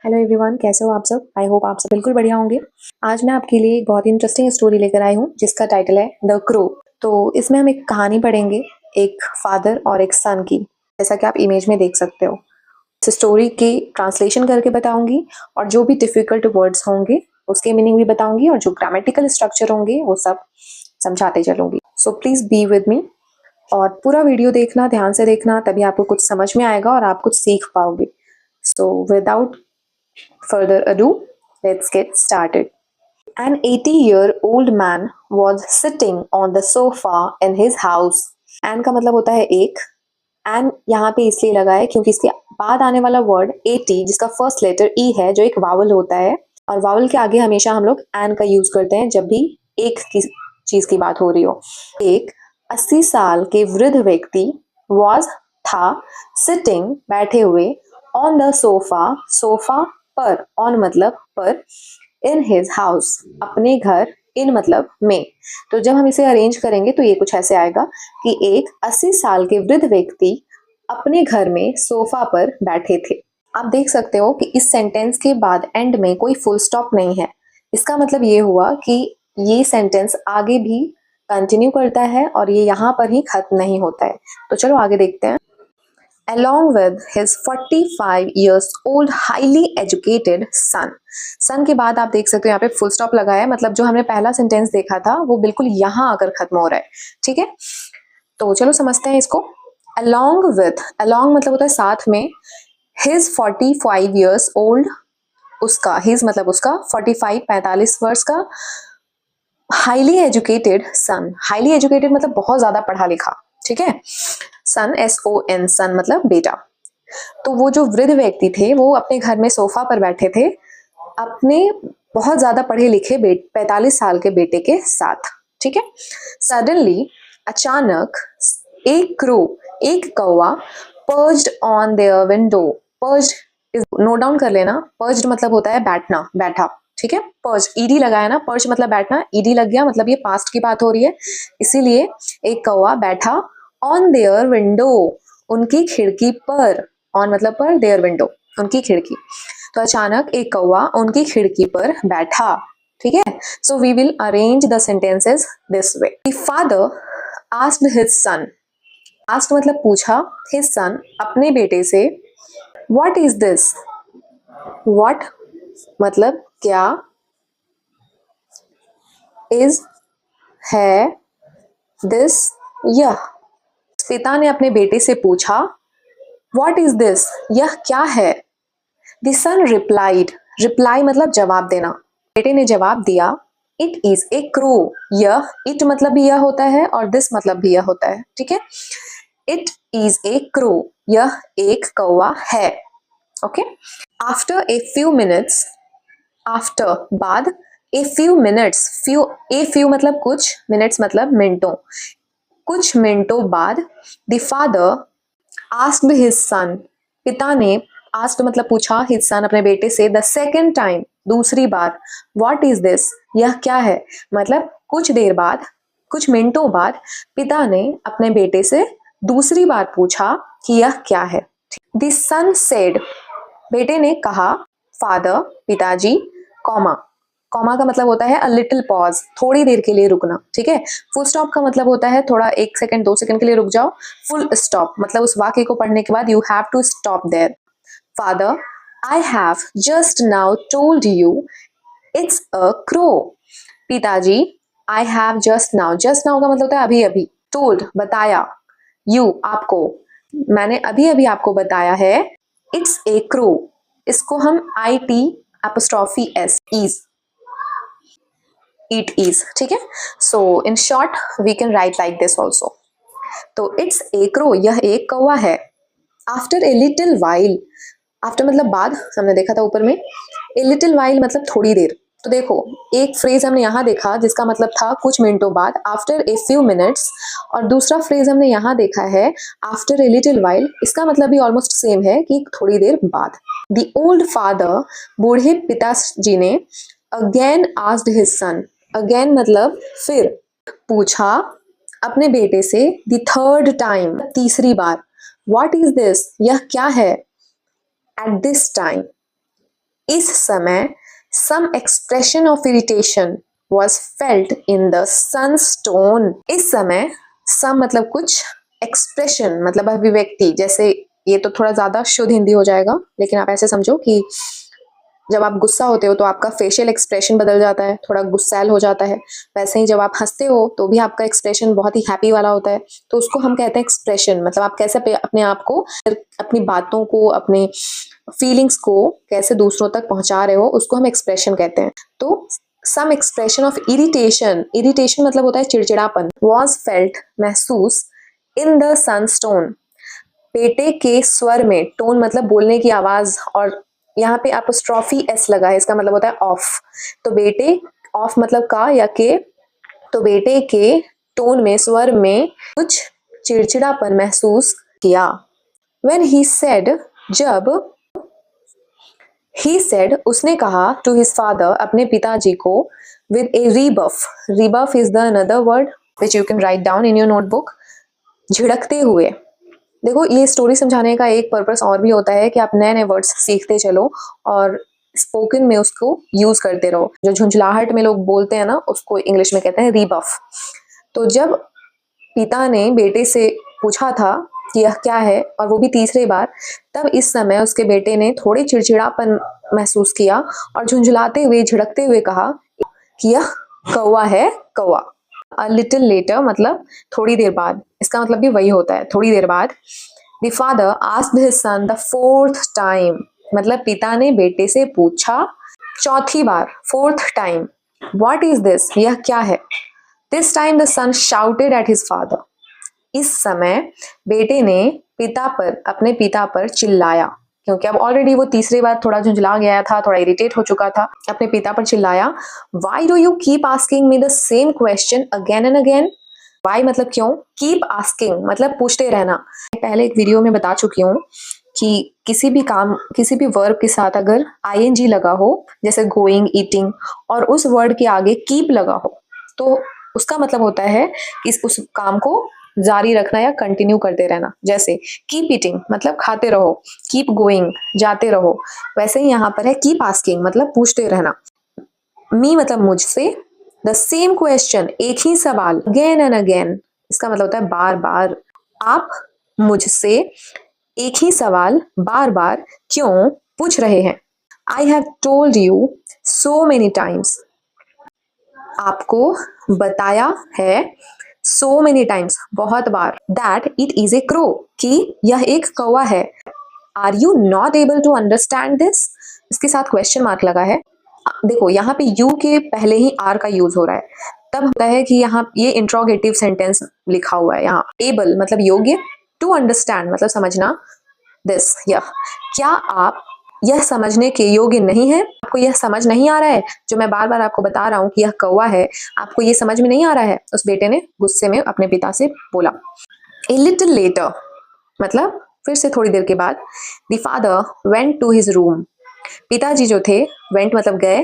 Hello everyone, कैसे हो आप सब। आई होप आप सब बिल्कुल बढ़िया होंगे। आज मैं आपके लिए एक बहुत ही इंटरेस्टिंग स्टोरी लेकर आई हूँ जिसका टाइटल है द क्रो। तो इसमें हम एक कहानी पढ़ेंगे, एक फादर और एक सन की, जैसा कि आप इमेज में देख सकते हो। इस स्टोरी की ट्रांसलेशन करके बताऊंगी और जो भी डिफिकल्ट वर्ड्स होंगे उसके मीनिंग भी बताऊंगी और जो ग्रामेटिकल स्ट्रक्चर होंगे वो सब समझाते चलूंगी। So please be with me और पूरा वीडियो देखना, ध्यान से देखना, तभी आपको कुछ समझ में आएगा और आप कुछ सीख पाओगे। So without further ado, let's get started. An 80-year-old man was sitting on the sofa in his house. An का मतलब होता है एक। एन यहाँ पे इसलिए लगा है क्योंकि इसके बाद आने वाला वर्ड 80 जिसका फर्स्ट लेटर ई है, जो एक वावल होता है, और वावल के आगे हमेशा हम लोग एन का यूज करते हैं जब भी एक की चीज की बात हो रही हो। एक 80 साल के वृद्ध व्यक्ति was था सिटिंग बैठे हुए, ऑन द सोफा सोफा पर, ऑन मतलब पर, इन हिज हाउस अपने घर, इन मतलब में। तो जब हम इसे अरेंज करेंगे तो ये कुछ ऐसे आएगा कि एक 80 साल के वृद्ध व्यक्ति अपने घर में सोफा पर बैठे थे। आप देख सकते हो कि इस सेंटेंस के बाद एंड में कोई फुल स्टॉप नहीं है। इसका मतलब ये हुआ कि ये सेंटेंस आगे भी कंटिन्यू करता है और ये यहाँ पर ही खत्म नहीं होता है। तो चलो आगे देखते हैं। Along with his 45 years old highly educated son. सन के बाद आप देख सकते हो यहाँ पे फुल स्टॉप लगा है, मतलब जो हमने पहला सेंटेंस देखा था वो बिल्कुल यहाँ आकर खत्म हो रहा है। ठीक है, तो चलो समझते हैं इसको। Along with, along मतलब होता है साथ में, his 45 years old, उसका, his मतलब उसका, 45 45 वर्ष का, हाईली एजुकेटेड सन, हाईली एजुकेटेड मतलब बहुत ज्यादा पढ़ा लिखा। ठीक है, सन SON, सन मतलब बेटा। तो वो जो वृद्ध व्यक्ति थे वो अपने घर में सोफा पर बैठे थे अपने बहुत ज्यादा पढ़े लिखे 45 साल के बेटे के साथ। ठीक है, सडनली अचानक एक क्रो, एक कौवा, perched on their window. Perched note down कर लेना, पर्ज्ड मतलब होता है बैठना, बैठा। ठीक है, पर्ज ईडी लगाया ना, पर्ज मतलब बैठना, ईडी लग गया मतलब ये पास्ट की बात हो रही है, इसीलिए एक कौवा बैठा ऑन देयर विंडो, उनकी खिड़की पर, ऑन मतलब पर, देयर विंडो उनकी खिड़की। तो अचानक एक कौवा उनकी खिड़की पर बैठा। ठीक है, so we will arrange the sentences this way. The father asked his son, asked मतलब पूछा, हिज सन अपने बेटे से, व्हाट इज दिस, व्हाट मतलब क्या, इज है, दिस यह। पिता ने अपने बेटे से पूछा, व्हाट इज दिस यह क्या है। द सन रिप्लाइड, रिप्लाई मतलब जवाब देना। बेटे ने जवाब दिया, इट इज ए क्रो। यह, इट मतलब भी यह होता है और दिस मतलब भी यह होता है। ठीक है, इट इज ए क्रो, यह एक कौवा है। Okay, after a few minutes, after बाद, a few minutes, few, a few मतलब कुछ, मिनट्स मतलब मिनटों, कुछ मिनटों बाद, the father asked his son, पिता ने, आस्क्ड मतलब पूछा, हिज सन अपने बेटे से, द सेकेंड टाइम दूसरी बार, व्हाट इज दिस यह क्या है, मतलब कुछ देर बाद, कुछ मिनटों बाद पिता ने अपने बेटे से दूसरी बार पूछा कि यह क्या है। द सन सेड, बेटे ने कहा, फादर पिताजी, कॉमा, कॉमा का मतलब होता है अ लिटिल पॉज, थोड़ी देर के लिए रुकना। ठीक है, फुल स्टॉप का मतलब होता है थोड़ा 1 सेकंड 2 सेकंड के लिए रुक जाओ। फुल स्टॉप मतलब उस वाक्य को पढ़ने के बाद you have to stop there. Father, I have just now told you it's a crow. पिताजी, I have just now, just now का मतलब होता है अभी अभी, टोल्ड बताया, यू आपको, मैंने अभी अभी आपको बताया है, इट्स ए क्रो, इसको हम IT apostrophe S, is, it is. ठीक है, so in short we can write like this also. तो इट्स ए क्रो, यह एक कौवा है। After a little while, after मतलब बाद, हमने देखा था ऊपर में, ए लिटिल वाइल मतलब थोड़ी देर। तो देखो एक फ्रेज हमने यहाँ देखा जिसका मतलब था कुछ मिनटों बाद, आफ्टर ए फ्यू मिनट्स, और दूसरा फ्रेज हमने यहाँ देखा है आफ्टर ए लिटिल वाइल, इसका मतलब भी ऑलमोस्ट सेम है कि थोड़ी देर बाद। द ओल्ड फादर, बूढ़े पिताजी ने, अगेन आस्क्ड हिज सन, अगेन मतलब फिर, पूछा अपने बेटे से, द थर्ड टाइम तीसरी बार, व्हाट इज दिस यह क्या है, एट दिस टाइम, इस समय some expression of irritation was felt in the sunstone. इस समय some मतलब कुछ, expression मतलब अभिव्यक्ति, जैसे ये तो थोड़ा ज्यादा शुद्ध हिंदी हो जाएगा, लेकिन आप ऐसे समझो कि जब आप गुस्सा होते हो तो आपका फेशियल एक्सप्रेशन बदल जाता है, थोड़ा गुस्सैल हो जाता है। वैसे ही जब आप हंसते हो तो भी आपका एक्सप्रेशन बहुत ही हैप्पी वाला होता है, तो उसको हम कहते हैं एक्सप्रेशन। मतलब आप कैसे अपने आप को, अपनी बातों को, अपने फीलिंग्स को कैसे दूसरों तक पहुंचा रहे हो, उसको हम एक्सप्रेशन कहते हैं। तो सम एक्सप्रेशन ऑफ इरिटेशन, इरिटेशन मतलब होता है चिड़चिड़ापन, वॉज फेल्ट महसूस, इन द सनस्टोन बेटे के स्वर में, टोन मतलब बोलने की आवाज, और यहाँ पे अपोस्ट्रोफी एस लगा है, इसका मतलब होता है ऑफ। तो बेटे, ऑफ मतलब का या के, तो बेटे के टोन में, स्वर में कुछ चिड़चिड़ापन महसूस किया। When he said, जब he said, उसने कहा to his father, अपने पिताजी को, with a rebuff, rebuff is the another word which you can write down in your notebook, झिड़कते हुए। देखो, ये स्टोरी समझाने का एक पर्पस और भी होता है कि आप नए नए वर्ड्स सीखते चलो और स्पोकन में उसको यूज करते रहो। जो झुंझलाहट में लोग बोलते हैं ना, उसको इंग्लिश में कहते हैं रीबफ। तो जब पिता ने बेटे से पूछा था कि यह क्या है, और वो भी तीसरी बार, तब इस समय उसके बेटे ने थोड़ी चिड़चिड़ापन महसूस किया और झुंझलाते हुए, झिड़कते हुए कहा कि यह कौवा है, कौवा। A little later मतलब थोड़ी देर बाद, इसका मतलब भी वही होता है, थोड़ी देर बाद। The father asked his son the fourth time, मतलब पिता ने बेटे से पूछा चौथी बार, fourth time, what is this, यह क्या है। This time the son shouted at his father, इस समय बेटे ने पिता पर, अपने पिता पर चिल्लाया, क्योंकि अब ऑलरेडी वो तीसरी बार थोड़ा झुंझला गया था, थोड़ा इरिटेट हो चुका था। अपने पिता पर चिल्लाया, Why do you keep asking me the same question again and again? Why मतलब क्यों, keep asking मतलब पूछते रहना। पहले एक वीडियो में बता चुकी हूँ कि किसी भी काम, किसी भी वर्ब के साथ अगर ing लगा हो, जैसे गोइंग, ईटिंग, और उस वर्ड के आगे कीप लगा हो, तो उसका मतलब होता है कि उस काम को जारी रखना या कंटिन्यू करते रहना। जैसे कीप ईटिंग मतलब खाते रहो, कीप गोइंग जाते रहो। वैसे ही यहाँ पर है कीप आस्किंग मतलब पूछते रहना। मी मतलब मुझसे, द सेम क्वेश्चन एक ही सवाल, अगेन एंड अगेन, इसका मतलब होता है बार बार। आप मुझसे एक ही सवाल बार बार क्यों पूछ रहे हैं। I have told you so many times, आपको बताया है, सो मेनी टाइम्स बहुत बार, that it is a crow कि यह एक कौवा है। Are you not able to understand this, इसके साथ क्वेश्चन मार्क लगा है। देखो यहाँ पे यू के पहले ही आर का यूज हो रहा है, तब होता है कि यहाँ ये इंट्रोगेटिव सेंटेंस लिखा हुआ है। यहाँ एबल मतलब योग्य, टू अंडरस्टैंड मतलब समझना, दिस यह, क्या आप यह समझने के योग्य नहीं है, आपको यह समझ नहीं आ रहा है जो मैं बार बार आपको बता रहा हूँ कि यह कौवा है, आपको ये समझ में नहीं आ रहा है, उस बेटे ने गुस्से में अपने पिता से बोला। A little later मतलब फिर से थोड़ी देर के बाद, the father went to his room, पिताजी जो थे, went मतलब गए,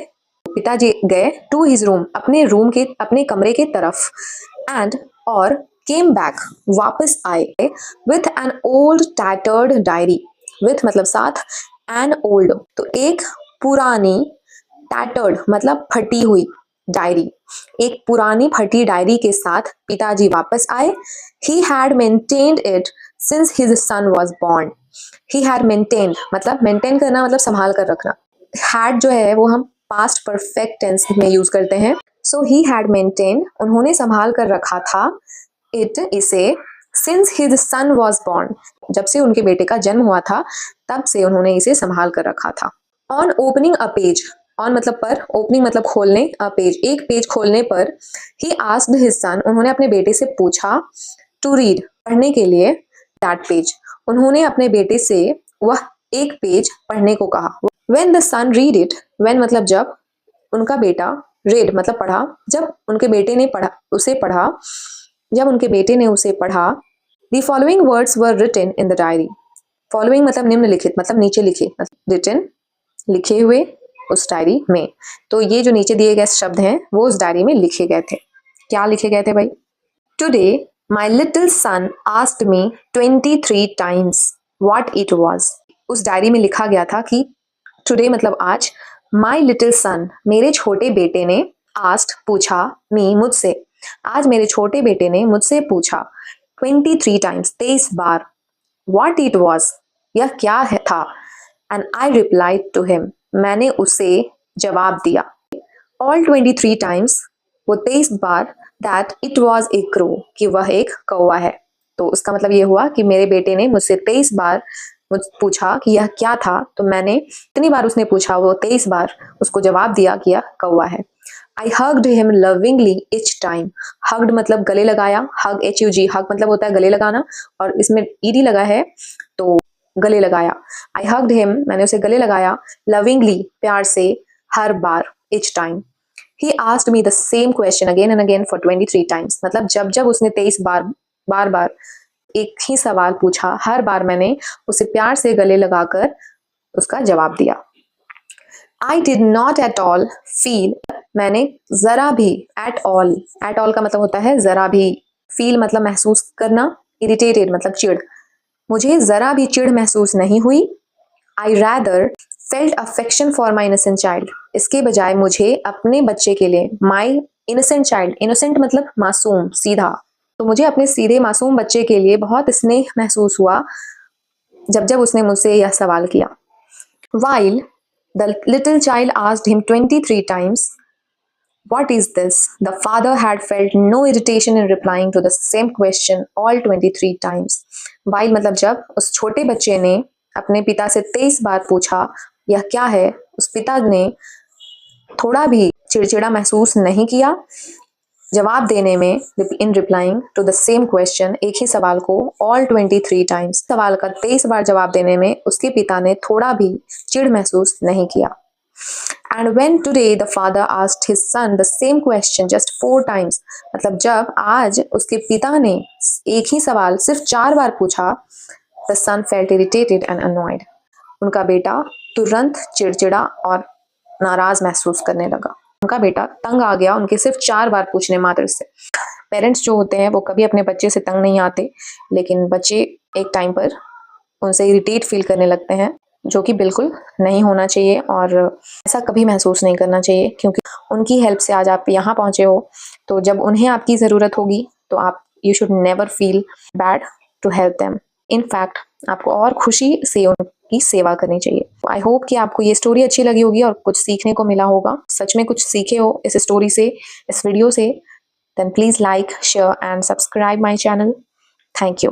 पिताजी गए to his room अपने रूम के, अपने कमरे के तरफ, and और came back वापस आए, with an old tattered diary, with मतलब साथ, an old तो एक पुरानी, tattered मतलब फटी हुई डायरी, एक पुरानी फटी डायरी के साथ पिताजी वापस आए। He had maintained it since his son was born. He had maintained मतलब maintain करना मतलब संभाल कर रखना। Had जो है वो हम past perfect tense में यूज करते हैं। So he had maintained, उन्होंने संभाल कर रखा था, it इसे, since his son was born, जब से उनके बेटे का जन्म हुआ था तब से उन्होंने इसे संभाल कर रखा था। On opening a page, on मतलब पर, ओपनिंग मतलब खोलने, अ पेज एक पेज खोलने पर, ही आस्क्ड हिज सन उन्होंने अपने बेटे से पूछा, टू रीड पढ़ने के लिए, दैट पेज उन्होंने अपने बेटे से वह एक पेज पढ़ने को कहा। When the son read it, when मतलब जब, उनका बेटा, रेड मतलब पढ़ा, जब उनके बेटे ने पढ़ा, उसे पढ़ा, जब उनके बेटे ने उसे पढ़ा, the following words were written in the diary, following मतलब निम्नलिखित मतलब नीचे लिखे, रिटन लिखे हुए उस डायरी में। तो ये जो नीचे दिए गए शब्द हैं वो उस डायरी में लिखे गए थे। क्या लिखे गए थे भाई? Today my little son asked me 23 times what it was. उस डायरी में लिखा गया था कि टुडे मतलब आज, माई लिटिल सन मेरे छोटे बेटे ने आस्ट पूछा, मी मुझसे, आज मेरे छोटे बेटे ने मुझसे पूछा 23 टाइम्स 23 बार, व्हाट इट वॉज यह क्या है था, and I replied to him मैंने उसे जवाब दिया, ऑल 23 टाइम्स वो 23 बार, that it was a crow कि वह एक कौवा है। तो उसका मतलब ये हुआ कि मेरे बेटे ने मुझसे 23 बार मुझ पूछा कि यह क्या था, तो मैंने इतनी बार उसने पूछा वो 23 बार उसको जवाब दिया कि यह कौवा है। I hugged him lovingly each time, hugged मतलब गले लगाया, हग HUG, हग मतलब होता है गले लगाना, और इसमें ED लगा है तो गले लगाया। आई हग्ड हिम मैंने उसे गले लगाया, लविंगली प्यार से, हर बार, each time. He asked me the same question again and again for 23 times, मतलब जब जब उसने 23 बार एक ही सवाल पूछा, हर बार मैंने उसे प्यार से गले लगाकर उसका जवाब दिया। I did not at all feel, मैंने जरा भी, at all का मतलब होता है जरा भी, feel मतलब महसूस करना, irritated मतलब चिढ़, मुझे जरा भी चिढ़ महसूस नहीं हुई। I rather felt affection for my innocent child, इसके बजाय मुझे अपने बच्चे के लिए, my innocent child, innocent मतलब मासूम, सीधा, तो मुझे अपने सीधे मासूम बच्चे के लिए बहुत स्नेह महसूस हुआ जब जब उसने मुझसे यह सवाल किया। While the little child asked him 23 times, what is this? The father had felt no irritation in replying to the same question all 23 times. While मतलब जब उस छोटे बच्चे ने अपने पिता से 23 बार पूछा यह क्या है, उस पिता ने थोड़ा भी चिड़चिड़ा महसूस नहीं किया जवाब देने में, in replying to the same question, एक ही सवाल को ऑल 23 टाइम्स, सवाल का 23 बार जवाब देने में उसके पिता ने थोड़ा भी चिढ़ महसूस नहीं किया। And when today the father asked his sun the same question just 4 times, मतलब जब आज उसके पिता ने एक ही सवाल सिर्फ 4 बार पूछा, the son felt irritated and annoyed, उनका बेटा तुरंत चिड़चिड़ा और नाराज महसूस करने लगा। उनका बेटा तंग आ गया उनके सिर्फ 4 बार पूछने मात्र से। पेरेंट्स जो होते हैं वो कभी अपने बच्चे से तंग नहीं आते, लेकिन बच्चे एक टाइम पर उनसे इरिटेट फील करने लगते हैं, जो कि बिल्कुल नहीं होना चाहिए और ऐसा कभी महसूस नहीं करना चाहिए, क्योंकि उनकी हेल्प से आज आप यहाँ पहुँचे हो, तो जब उन्हें आपकी ज़रूरत होगी तो आप you should never feel bad to help them. In fact आपको और खुशी से उनकी सेवा करनी चाहिए। आई होप कि आपको ये स्टोरी अच्छी लगी होगी और कुछ सीखने को मिला होगा। सच में कुछ सीखे हो इस स्टोरी से, इस वीडियो से, then please like, share and subscribe my channel. Thank you.